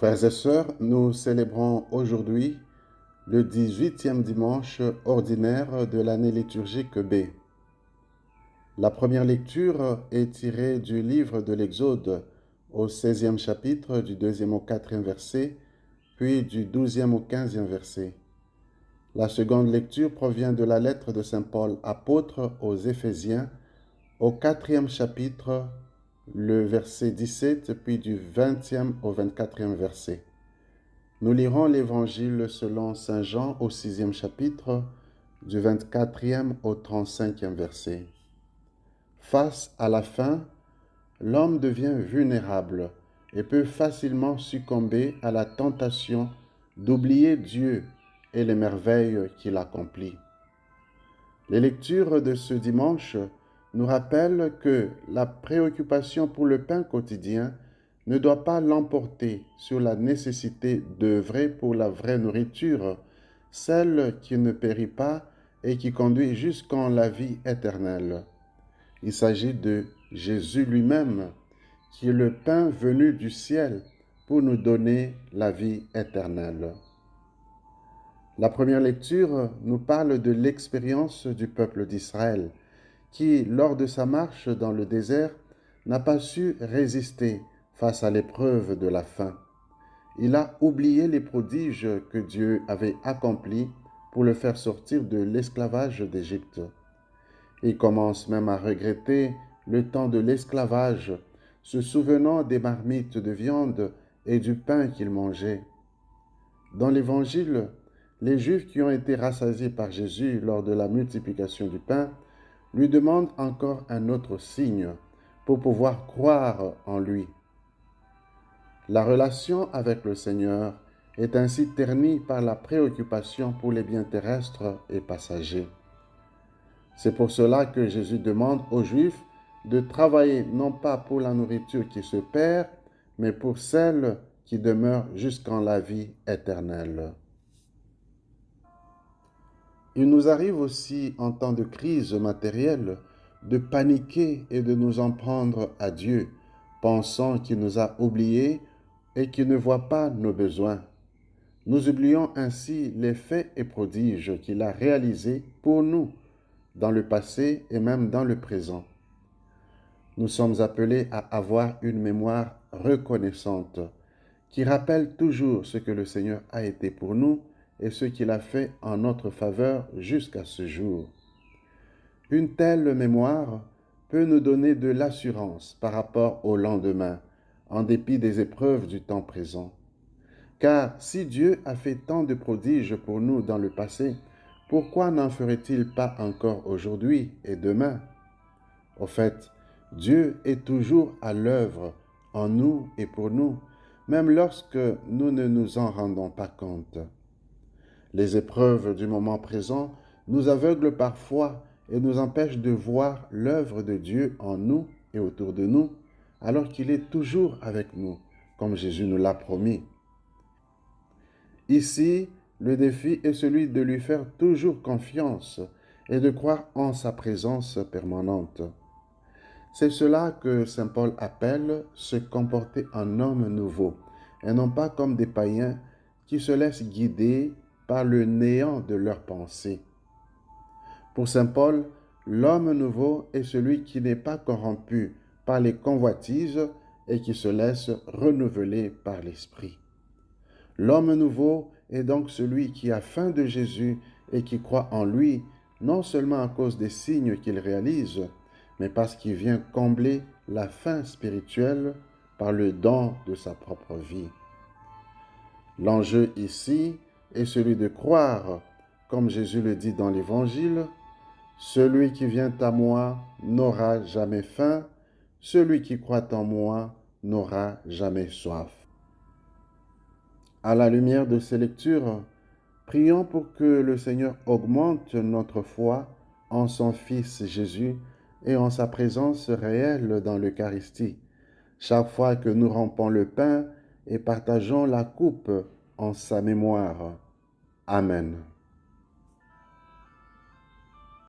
Frères et sœurs, nous célébrons aujourd'hui le 18e dimanche ordinaire de l'année liturgique B. La première lecture est tirée du livre de l'Exode au 16e chapitre, du 2e au 4e verset, puis du 12e au 15e verset. La seconde lecture provient de la lettre de Saint Paul, apôtre aux Éphésiens, au 4e chapitre, le verset 17, puis du 20e au 24e verset. Nous lirons l'Évangile selon Saint Jean au 6e chapitre, du 24e au 35e verset. Face à la faim, l'homme devient vulnérable et peut facilement succomber à la tentation d'oublier Dieu et les merveilles qu'il accomplit. Les lectures de ce dimanche nous rappellent que la préoccupation pour le pain quotidien ne doit pas l'emporter sur la nécessité d'œuvrer pour la vraie nourriture, celle qui ne périt pas et qui conduit jusqu'en la vie éternelle. Il s'agit de Jésus lui-même, qui est le pain venu du ciel pour nous donner la vie éternelle. La première lecture nous parle de l'expérience du peuple d'Israël, qui, lors de sa marche dans le désert, n'a pas su résister face à l'épreuve de la faim. Il a oublié les prodiges que Dieu avait accomplis pour le faire sortir de l'esclavage d'Égypte. Il commence même à regretter le temps de l'esclavage, se souvenant des marmites de viande et du pain qu'il mangeait. Dans l'Évangile, les Juifs qui ont été rassasiés par Jésus lors de la multiplication du pain lui demandent encore un autre signe pour pouvoir croire en lui. La relation avec le Seigneur est ainsi ternie par la préoccupation pour les biens terrestres et passagers. C'est pour cela que Jésus demande aux Juifs de travailler non pas pour la nourriture qui se perd, mais pour celle qui demeure jusqu'en la vie éternelle. Il nous arrive aussi, en temps de crise matérielle, de paniquer et de nous en prendre à Dieu, pensant qu'il nous a oubliés et qu'il ne voit pas nos besoins. Nous oublions ainsi les faits et prodiges qu'il a réalisés pour nous, dans le passé et même dans le présent. Nous sommes appelés à avoir une mémoire reconnaissante, qui rappelle toujours ce que le Seigneur a été pour nous et ce qu'il a fait en notre faveur jusqu'à ce jour. Une telle mémoire peut nous donner de l'assurance par rapport au lendemain, en dépit des épreuves du temps présent. Car si Dieu a fait tant de prodiges pour nous dans le passé, pourquoi n'en ferait-il pas encore aujourd'hui et demain? Au fait, Dieu est toujours à l'œuvre en nous et pour nous, même lorsque nous ne nous en rendons pas compte. Les épreuves du moment présent nous aveuglent parfois et nous empêchent de voir l'œuvre de Dieu en nous et autour de nous, alors qu'il est toujours avec nous, comme Jésus nous l'a promis. Ici, le défi est celui de lui faire toujours confiance et de croire en sa présence permanente. C'est cela que saint Paul appelle se comporter en homme nouveau, et non pas comme des païens qui se laissent guider par le néant de leurs pensées. Pour saint Paul, l'homme nouveau est celui qui n'est pas corrompu par les convoitises et qui se laisse renouveler par l'Esprit. L'homme nouveau est donc celui qui a faim de Jésus et qui croit en lui, non seulement à cause des signes qu'il réalise, mais parce qu'il vient combler la faim spirituelle par le don de sa propre vie. L'enjeu ici est celui de croire, comme Jésus le dit dans l'Évangile, « Celui qui vient à moi n'aura jamais faim, celui qui croit en moi n'aura jamais soif. » À la lumière de ces lectures, prions pour que le Seigneur augmente notre foi en son Fils Jésus et en sa présence réelle dans l'Eucharistie, chaque fois que nous rompons le pain et partageons la coupe en sa mémoire. Amen.